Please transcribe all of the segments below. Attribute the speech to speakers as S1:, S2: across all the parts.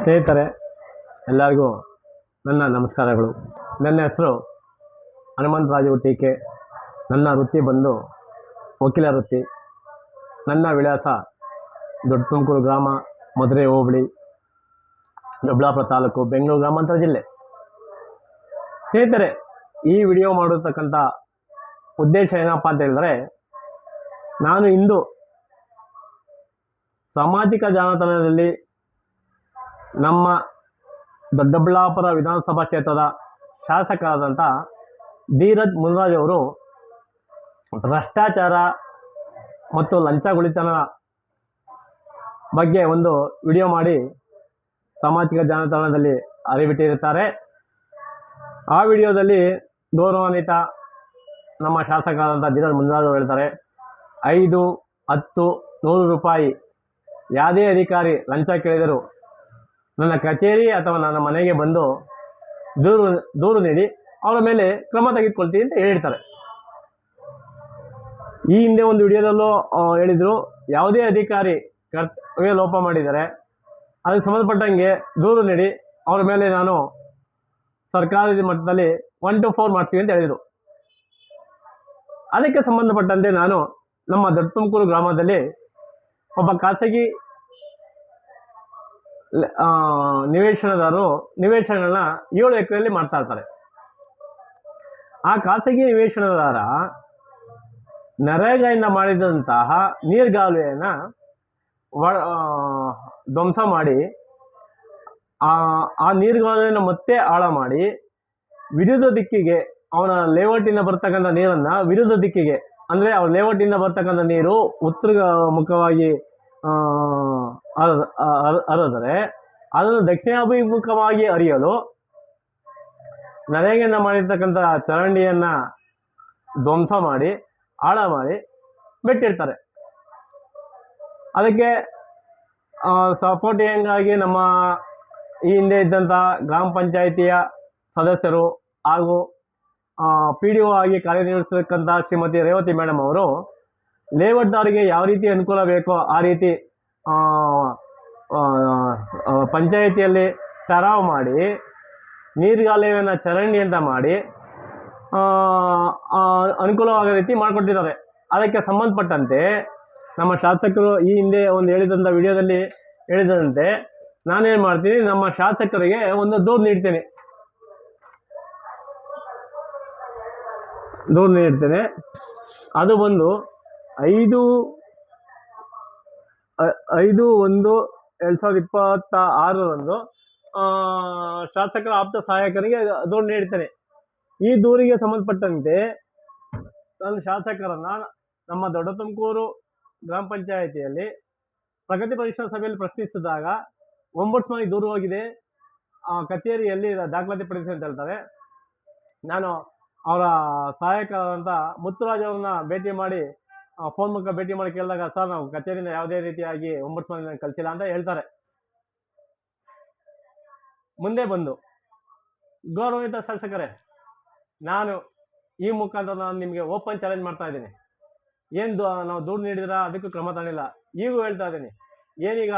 S1: ಸ್ನೇಹಿತರೆ, ಎಲ್ಲರಿಗೂ ನನ್ನ ನಮಸ್ಕಾರಗಳು. ನನ್ನ ಹೆಸರು ಹನುಮಂತರಾಜು ಟೀಕೆ. ನನ್ನ ವೃತ್ತಿ ಬಂದು ವಕೀಲ ವೃತ್ತಿ. ನನ್ನ ವಿಳಾಸ ದೊಡ್ಡ ತುಮಕೂರು ಗ್ರಾಮ, ಮಧುರೆ ಹೋಬಳಿ, ದೊಡ್ಡಬಳ್ಳಾಪುರ ತಾಲೂಕು, ಬೆಂಗಳೂರು ಗ್ರಾಮಾಂತರ ಜಿಲ್ಲೆ. ಸ್ನೇಹಿತರೆ, ಈ ವಿಡಿಯೋ ಮಾಡಿರ್ತಕ್ಕಂಥ ಉದ್ದೇಶ ಏನಪ್ಪ ಅಂತ ಹೇಳಿದ್ರೆ, ನಾನು ಇಂದು ಸಾಮಾಜಿಕ ಜಾಲತಾಣದಲ್ಲಿ ನಮ್ಮ ದೊಡ್ಡಬಳ್ಳಾಪುರ ವಿಧಾನಸಭಾ ಕ್ಷೇತ್ರದ ಶಾಸಕರಾದಂಥ ಧೀರಜ್ ಮುನ್ರಾಜ್ ಅವರು ಭ್ರಷ್ಟಾಚಾರ ಮತ್ತು ಲಂಚಗುಳಿತನ ಬಗ್ಗೆ ಒಂದು ವಿಡಿಯೋ ಮಾಡಿ ಸಾಮಾಜಿಕ ಜಾಲತಾಣದಲ್ಲಿ ಹರಿಬಿಟ್ಟಿರುತ್ತಾರೆ. ಆ ವಿಡಿಯೋದಲ್ಲಿ ಗೌರವಾನ್ವಿತ ನಮ್ಮ ಶಾಸಕರಾದಂಥ ಧೀರಜ್ ಮುನ್ರಾಜ್ ಅವರು ಹೇಳ್ತಾರೆ, 5, 10, 100 ರೂಪಾಯಿ ಯಾವುದೇ ಅಧಿಕಾರಿ ಲಂಚ ಕೇಳಿದರು ನನ್ನ ಕಚೇರಿ ಅಥವಾ ನನ್ನ ಮನೆಗೆ ಬಂದು ದೂರು ನೀಡಿ ಅವರ ಮೇಲೆ ಕ್ರಮ ತೆಗೆದುಕೊಳ್ತೀನಿ ಅಂತ ಹೇಳಿರ್ತಾರೆ. ಈ ಹಿಂದೆ ಒಂದು ವಿಡಿಯೋದಲ್ಲೂ ಹೇಳಿದರು, ಯಾವುದೇ ಅಧಿಕಾರಿ ಕರ್ತವ್ಯ ಲೋಪ ಮಾಡಿದರೆ ಅದಕ್ಕೆ ಸಂಬಂಧಪಟ್ಟಂಗೆ ದೂರು ನೀಡಿ ಅವರ ಮೇಲೆ ನಾನು ಸರ್ಕಾರದ ಮಟ್ಟದಲ್ಲಿ 1 to 4 ಮಾಡ್ತೀವಿ ಅಂತ ಹೇಳಿದರು. ಅದಕ್ಕೆ ಸಂಬಂಧಪಟ್ಟಂತೆ ನಾನು ನಮ್ಮ ದೊಡ್ಡ ತುಮಕೂರು ಗ್ರಾಮದಲ್ಲಿ ಒಬ್ಬ ಖಾಸಗಿ ನಿವೇಶನದಾರರು ನಿವೇಶನಗಳನ್ನ 7 ಎಕರೆಯಲ್ಲಿ ಮಾಡ್ತಾ ಇರ್ತಾರೆ. ಆ ಖಾಸಗಿ ನಿವೇಶನದಾರ ನರೇಗಾಯಿಂದ ಮಾಡಿದಂತಹ ನೀರ್ಗಾಲುವೆಯನ್ನ ಧ್ವಂಸ ಮಾಡಿ ಆ ನೀರ್ಗಾಲುವೆಯನ್ನು ಮತ್ತೆ ಆಳ ಮಾಡಿ ವಿರುದ್ಧ ದಿಕ್ಕಿಗೆ ಅವನ ಲೇಔಟಿಂದ ಬರ್ತಕ್ಕಂಥ ನೀರನ್ನ ವಿರುದ್ಧ ದಿಕ್ಕಿಗೆ, ಅಂದರೆ ಅವನ ಲೇಔಟಿಂದ ಬರ್ತಕ್ಕಂಥ ನೀರು ಉತ್ತರ ಮುಖವಾಗಿ ಹರಿದರೆ ಅದನ್ನು ದಕ್ಷಿಣಾಭಿಮುಖವಾಗಿ ಹರಿಯಲು ನರೇಗೆಯಿಂದ ಮಾಡಿರ್ತಕ್ಕಂಥ ಚರಂಡಿಯನ್ನ ಧ್ವಂಸ ಮಾಡಿ ಆಳ ಮಾಡಿ ಬಿಟ್ಟಿರ್ತಾರೆ. ಅದಕ್ಕೆ ಸಪೋರ್ಟಿಂಗಾಗಿ ನಮ್ಮ ಈ ಹಿಂದೆ ಇದ್ದಂಥ ಗ್ರಾಮ ಪಂಚಾಯಿತಿಯ ಸದಸ್ಯರು ಹಾಗೂ PDO ಆಗಿ ಕಾರ್ಯನಿರ್ವಹಿಸತಕ್ಕಂಥ ಶ್ರೀಮತಿ ರೇವತಿ ಮೇಡಮ್ ಅವರು ಲೇಔಟ್ದಾರಿಗೆ ಯಾವ ರೀತಿ ಅನುಕೂಲ ಬೇಕೋ ಆ ರೀತಿ ಪಂಚಾಯಿತಿಯಲ್ಲಿ ಸರಾವು ಮಾಡಿ ನೀರ್ಗಾಲುವೆಯನ್ನು ಚರಂಡಿಯಿಂದ ಮಾಡಿ ಅನುಕೂಲವಾಗೋ ರೀತಿ ಮಾಡಿಕೊಟ್ಟಿದ್ದಾರೆ. ಅದಕ್ಕೆ ಸಂಬಂಧಪಟ್ಟಂತೆ ನಮ್ಮ ಶಾಸಕರು ಈ ಹಿಂದೆ ಒಂದು ಹೇಳಿದಂಥ ವಿಡಿಯೋದಲ್ಲಿ ಹೇಳಿದಂತೆ ನಾನೇನು ಮಾಡ್ತೀನಿ, ನಮ್ಮ ಶಾಸಕರಿಗೆ ಒಂದು ದೂರು ನೀಡ್ತೇನೆ. ಅದು ಬಂದು 5/1/2026 ಶಾಸಕರ ಆಪ್ತ ಸಹಾಯಕರಿಗೆ ದೂರು ನೀಡ್ತೇನೆ. ಈ ದೂರಿಗೆ ಸಂಬಂಧಪಟ್ಟಂತೆ ನಾನು ಶಾಸಕರನ್ನ ನಮ್ಮ ದೊಡ್ಡ ತುಮಕೂರು ಗ್ರಾಮ ಪಂಚಾಯಿತಿಯಲ್ಲಿ ಪ್ರಗತಿ ಪರಿಶೀಲನಾ ಸಭೆಯಲ್ಲಿ ಪ್ರಶ್ನಿಸಿದಾಗ ಒಂಬುಡ್ಸ್ಮನ್ಗೆ ದೂರು ಹೋಗಿದೆ, ಕಚೇರಿಯಲ್ಲಿ ದಾಖಲಾತಿ ಪಡಿಸಿ ಅಂತ ಹೇಳ್ತಾರೆ. ನಾನು ಅವರ ಸಹಾಯಕರಾದಂಥ ಮುತ್ತುರಾಜ್ ಅವ್ರನ್ನ ಭೇಟಿ ಮಾಡಿ ಫೋನ್ ಮೂಲಕ ಭೇಟಿ ಮಾಡಿ ಕೇಳಿದಾಗ, ಸರ್ ನಾವು ಕಚೇರಿಯಿಂದ ಯಾವುದೇ ರೀತಿಯಾಗಿ ಒಂಬುಡ್ಸ್ಮನ್ ಕಳಿಸಿಲ್ಲ ಅಂತ ಹೇಳ್ತಾರೆ. ಮುಂದೆ ಬಂದು ಗೌರವಿತ ಶಾಸಕರೇ, ನಾನು ಈ ಮುಖಾಂತರ ನಾನು ನಿಮಗೆ ಓಪನ್ ಚಾಲೆಂಜ್ ಮಾಡ್ತಾ ಇದ್ದೀನಿ. ನಾವು ದೂರು ನೀಡಿದ್ರ ಅದಕ್ಕೂ ಕ್ರಮ ತಗೊಂಡಿಲ್ಲ. ಈಗೂ ಹೇಳ್ತಾ ಇದ್ದೀನಿ, ಏನೀಗ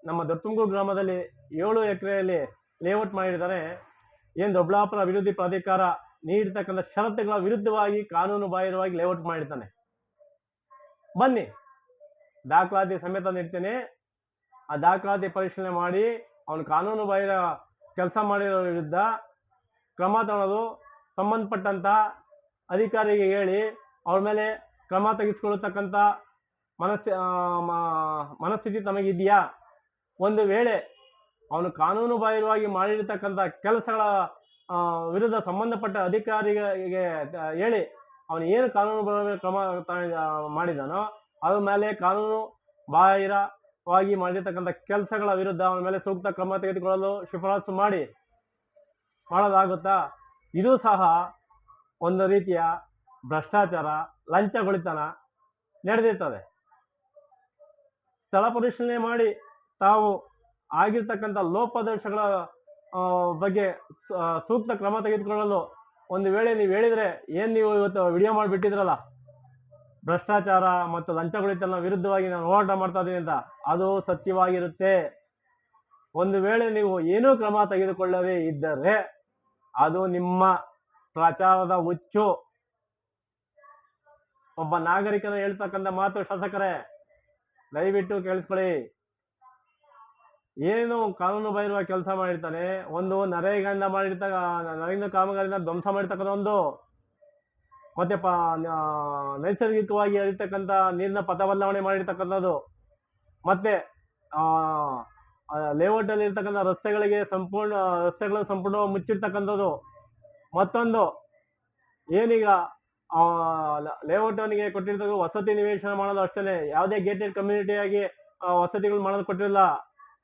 S1: ನಮ್ಮ ದೊಡ್ಡ ತುಮಕೂರು ಗ್ರಾಮದಲ್ಲಿ 7 ಎಕರೆಯಲ್ಲಿ ಲೇಔಟ್ ಮಾಡಿದ್ದಾರೆ, ಏನು ದೊಡ್ಡಬಳ್ಳಾಪುರ ಅಭಿವೃದ್ಧಿ ಪ್ರಾಧಿಕಾರ ನೀಡಿರ್ತಕ್ಕಂಥ ಷರತ್ತುಗಳ ವಿರುದ್ಧವಾಗಿ ಕಾನೂನು ಬಾಹಿರವಾಗಿ ಲೇಔಟ್ ಮಾಡಿರ್ತಾನೆ. ಬನ್ನಿ, ದಾಖಲಾತಿ ಸಮೇತ ನೀಡ್ತೇನೆ. ಆ ದಾಖಲಾತಿ ಪರಿಶೀಲನೆ ಮಾಡಿ ಅವನು ಕಾನೂನು ಬಾಹಿರ ಕೆಲಸ ಮಾಡಿರೋ ವಿರುದ್ಧ ಕ್ರಮ ತಗೊಳ್ಳೋದು ಸಂಬಂಧಪಟ್ಟಂಥ ಅಧಿಕಾರಿಗೆ ಹೇಳಿ ಅವ್ರ ಮೇಲೆ ಕ್ರಮ ತೆಗೆದುಕೊಳ್ಳತಕ್ಕಂಥ ಮನಸ್ಥಿತಿ ತಮಗಿದೆಯಾ? ಒಂದು ವೇಳೆ ಅವನು ಕಾನೂನು ಬಾಹಿರವಾಗಿ ಮಾಡಿರ್ತಕ್ಕಂಥ ಕೆಲಸಗಳ ವಿರುದ್ಧ ಸಂಬಂಧಪಟ್ಟ ಅಧಿಕಾರಿಗೆ ಹೇಳಿ ಅವನು ಏನು ಕಾನೂನು ಕ್ರಮ ಮಾಡಿದಾನೋ ಅದ್ರ ಮೇಲೆ ಕಾನೂನು ಬಾಹಿರವಾಗಿ ಮಾಡಿರ್ತಕ್ಕಂಥ ಕೆಲಸಗಳ ವಿರುದ್ಧ ಅವನ ಮೇಲೆ ಸೂಕ್ತ ಕ್ರಮ ತೆಗೆದುಕೊಳ್ಳಲು ಶಿಫಾರಸು ಮಾಡೋದಾಗುತ್ತಾ? ಇದು ಸಹ ಒಂದು ರೀತಿಯ ಭ್ರಷ್ಟಾಚಾರ, ಲಂಚಗೊಳಿತನ ನಡೆದಿರ್ತದೆ. ಸ್ಥಳ ಪರಿಶೀಲನೆ ಮಾಡಿ ತಾವು ಆಗಿರ್ತಕ್ಕಂಥ ಲೋಪದೋಷಗಳ ಬಗ್ಗೆ ಸೂಕ್ತ ಕ್ರಮ ತೆಗೆದುಕೊಳ್ಳಲು ಒಂದು ವೇಳೆ ನೀವು ಹೇಳಿದರೆ, ಏನು ನೀವು ಇವತ್ತು ವಿಡಿಯೋ ಮಾಡಿಬಿಟ್ಟಿದ್ರಲ್ಲ, ಭ್ರಷ್ಟಾಚಾರ ಮತ್ತು ಲಂಚಗೊಳಿತನ ವಿರುದ್ಧವಾಗಿ ನಾನು ಹೋರಾಟ ಮಾಡ್ತಾ ಇದ್ದೀನಿ ಅಂತ, ಅದು ಸತ್ಯವಾಗಿರುತ್ತೆ. ಒಂದು ವೇಳೆ ನೀವು ಏನೂ ಕ್ರಮ ತೆಗೆದುಕೊಳ್ಳದೇ ಇದ್ದರೆ ಅದು ನಿಮ್ಮ ಪ್ರಚಾರದ ಹುಚ್ಚು. ಒಬ್ಬ ನಾಗರಿಕನ ಹೇಳ್ತಕ್ಕಂಥ ಮಾತು ಶಾಸಕರೇ, ದಯವಿಟ್ಟು ಕೇಳಿಸ್ಕೊಳ್ಳಿ. ಏನು ಕಾನೂನು ಬಾಹಿರವಾಗಿ ಕೆಲಸ ಮಾಡಿರ್ತಾನೆ, ಒಂದು ನರೇಗಾದಿಂದ ನರೇಂದ್ರ ಕಾಮಗಾರಿನ ಧ್ವಂಸ ಮಾಡಿರ್ತಕ್ಕಂಥ ಒಂದು, ಮತ್ತೆ ನೈಸರ್ಗಿಕವಾಗಿ ಹರಿತಕ್ಕಂಥ ನೀರಿನ ಪಥ ಬದಲಾವಣೆ ಮಾಡಿರ್ತಕ್ಕಂಥದ್ದು, ಮತ್ತೆ ಲೇಔಟ್ ಅಲ್ಲಿ ಇರ್ತಕ್ಕಂಥ ರಸ್ತೆಗಳನ್ನು ಸಂಪೂರ್ಣ ಮುಚ್ಚಿರ್ತಕ್ಕಂಥದ್ದು. ಮತ್ತೊಂದು ಏನೀಗ ಲೇಔಟ್ ಅವನಿಗೆ ಕೊಟ್ಟಿರ್ತಕ್ಕ ವಸತಿ ನಿವೇಶನ ಮಾಡೋದು ಅಷ್ಟೇ, ಯಾವುದೇ ಗೇಟೆಡ್ ಕಮ್ಯುನಿಟಿ ಆಗಿ ವಸತಿಗಳು ಮಾಡೋದು ಕೊಟ್ಟಿಲ್ಲ,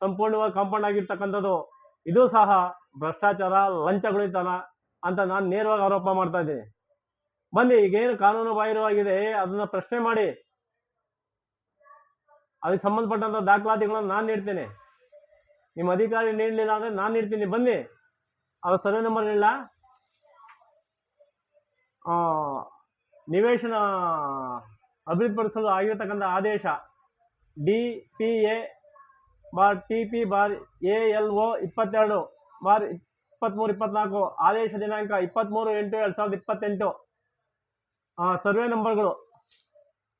S1: ಸಂಪೂರ್ಣವಾಗಿ ಕಾಂಪೌಂಡ್ ಆಗಿರ್ತಕ್ಕಂಥದ್ದು. ಇದು ಸಹ ಭ್ರಷ್ಟಾಚಾರ, ಲಂಚಗೊಳಿತನ ಅಂತ ನಾನು ನೇರವಾಗಿ ಆರೋಪ ಮಾಡ್ತಾ ಇದ್ದೀನಿ. ಬನ್ನಿ, ಈಗೇನು ಕಾನೂನು ಬಾಹಿರವಾಗಿದೆ ಅದನ್ನ ಪ್ರಶ್ನೆ ಮಾಡಿ, ಅದಕ್ಕೆ ಸಂಬಂಧಪಟ್ಟಂತ ದಾಖಲಾತಿಗಳನ್ನು ನಾನು ನೀಡ್ತೀನಿ. ನಿಮ್ಮ ಅಧಿಕಾರಿ ನೀಡಲಿಲ್ಲ ಅಂದ್ರೆ ನಾನು ನೀಡ್ತೀನಿ. ಬನ್ನಿ, ಅವ್ರ ಸರ್ವೆ ನಂಬರ್ ಇಲ್ಲ, ನಿವೇಶನ ಅಭಿವೃದ್ಧಿಪಡಿಸಲು ಆಗಿರತಕ್ಕಂಥ ಆದೇಶ DPA/TP/ALO 22/23-24, ಆದೇಶ ದಿನಾಂಕ 23/8/2028. ಸರ್ವೆ ನಂಬರ್ಗಳು: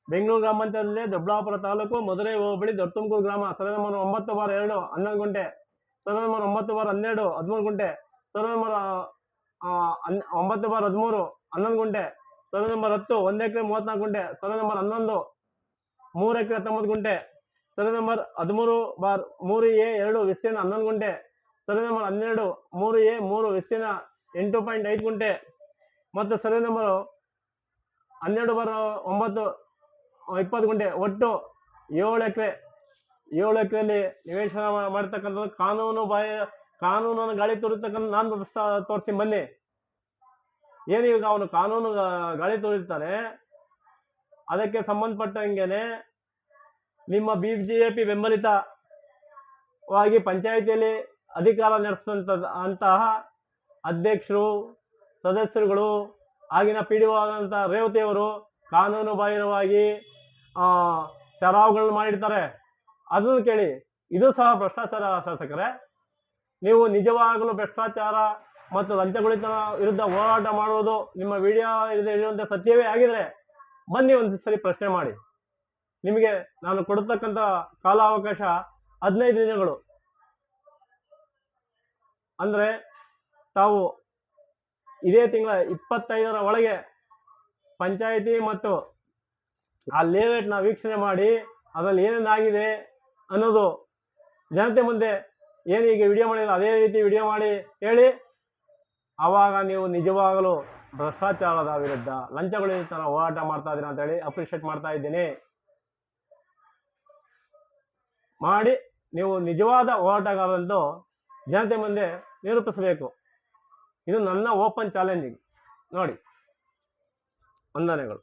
S1: ಬೆಂಗಳೂರು ಗ್ರಾಮಾಂತರದಲ್ಲಿ ದೊಡ್ಡಬಳ್ಳಾಪುರ ತಾಲೂಕು, ಮಧುರೈ ಹೋಬಳಿ, ದೊಡ್ಡತುಮಕೂರು ಗ್ರಾಮ, ಸರ್ವೆ ನಂಬರ್ 9/2 11 ಗುಂಟೆ, ಸರ್ವೆ ನಂಬರ್ 9/12 13 ಗುಂಟೆ, ಸರ್ವೆ ನಂಬರ್ 9/13 11 ಗುಂಟೆ, ಸರ್ವೆ ನಂಬರ್ 10 1 ಎಕರೆ 34 ಗುಂಟೆ, ಸರ್ವೆ ನಂಬರ್ 11 3 ಎಕರೆ 19 ಗುಂಟೆ, ಸರ್ವೆ ನಂಬರ್ 13/3A2 ವಿಸ್ತೀರ್ಣ 11 ಗುಂಟೆ, ಸರ್ವೆ ನಂಬರ್ 12 3A3 ವಿಸ್ತೀರ್ಣ 8.5 ಗುಂಟೆ, ಮತ್ತು ಸರ್ವೆ ನಂಬರ್ 12/9 20 ಗುಂಟೆ. ಒಟ್ಟು 7 ಎಕರೆ. 7 ಎಕರೆಯಲ್ಲಿ ನಿವೇಶನ ಮಾಡತಕ್ಕಂಥದ್ದು ಕಾನೂನನ್ನು ಗಾಳಿ ತೋರಿರ್ತಕ್ಕಂಥ ನಾನು ತೋರಿಸ್ತೀನಿ. ಬನ್ನಿ, ಏನೀಗ ಅವನು ಕಾನೂನು ಗಾಳಿ ತೋರಿರ್ತಾನೆ, ಅದಕ್ಕೆ ಸಂಬಂಧಪಟ್ಟಂಗೆನೆ ನಿಮ್ಮ BJP ಬೆಂಬಲಿತವಾಗಿ ಪಂಚಾಯಿತಿಯಲ್ಲಿ ಅಧಿಕಾರ ನಡೆಸಿದಂತಹ ಅಧ್ಯಕ್ಷರು, ಸದಸ್ಯರುಗಳು, ಆಗಿನ PDO ಆದಂಥ ರೇವತಿ ಅವರು ಕಾನೂನು ಬಾಹಿರವಾಗಿ ಚರಾವುಗಳನ್ನು ಮಾಡಿರ್ತಾರೆ. ಅದನ್ನು ಕೇಳಿ. ಇದು ಸಹ ಭ್ರಷ್ಟಾಚಾರ ಶಾಸಕರೇ. ನೀವು ನಿಜವಾಗಲೂ ಭ್ರಷ್ಟಾಚಾರ ಮತ್ತು ಲಂಚಗೊಳಿತನ ವಿರುದ್ಧ ಹೋರಾಟ ಮಾಡುವುದು ನಿಮ್ಮ ವಿಡಿಯೋ ಇರುವಂತೆ ಸತ್ಯವೇ ಆಗಿದ್ರೆ ಬನ್ನಿ, ಒಂದು ಸರಿ ಪ್ರಶ್ನೆ ಮಾಡಿ. ನಿಮಗೆ ನಾನು ಕೊಡತಕ್ಕಂಥ ಕಾಲಾವಕಾಶ 15 ದಿನಗಳು. ಅಂದ್ರೆ ತಾವು ಇದೇ ತಿಂಗಳ 25ರ ಒಳಗೆ ಪಂಚಾಯಿತಿ ಮತ್ತು ಆ ಲೇಔಟ್ನ ವೀಕ್ಷಣೆ ಮಾಡಿ ಅದರಲ್ಲಿ ಏನೇನಾಗಿದೆ ಅನ್ನೋದು ಜನತೆ ಮುಂದೆ ಏನೀಗ ವಿಡಿಯೋ ಮಾಡಿಲ್ಲ ಅದೇ ರೀತಿ ವಿಡಿಯೋ ಮಾಡಿ ಹೇಳಿ. ಆವಾಗ ನೀವು ನಿಜವಾಗಲೂ ಭ್ರಷ್ಟಾಚಾರದ ವಿರುದ್ಧ, ಲಂಚಗೊಳಿತನ ಹೋರಾಟ ಮಾಡ್ತಾ ಇದ್ದೀರಾ ಅಂತ ಹೇಳಿ ಅಪ್ರಿಷಿಯೇಟ್ ಮಾಡ್ತಾ ಇದ್ದೀನಿ. ಮಾಡಿ ನೀವು ನಿಜವಾದ ಹೋರಾಟಗಾರರಂತೂ ಜನತೆ ಮುಂದೆ ನಿರೂಪಿಸಬೇಕು. ಇದು ನನ್ನ ಓಪನ್ ಚಾಲೆಂಜಿಂಗ್. ನೋಡಿ, ವಂದನೆಗಳು.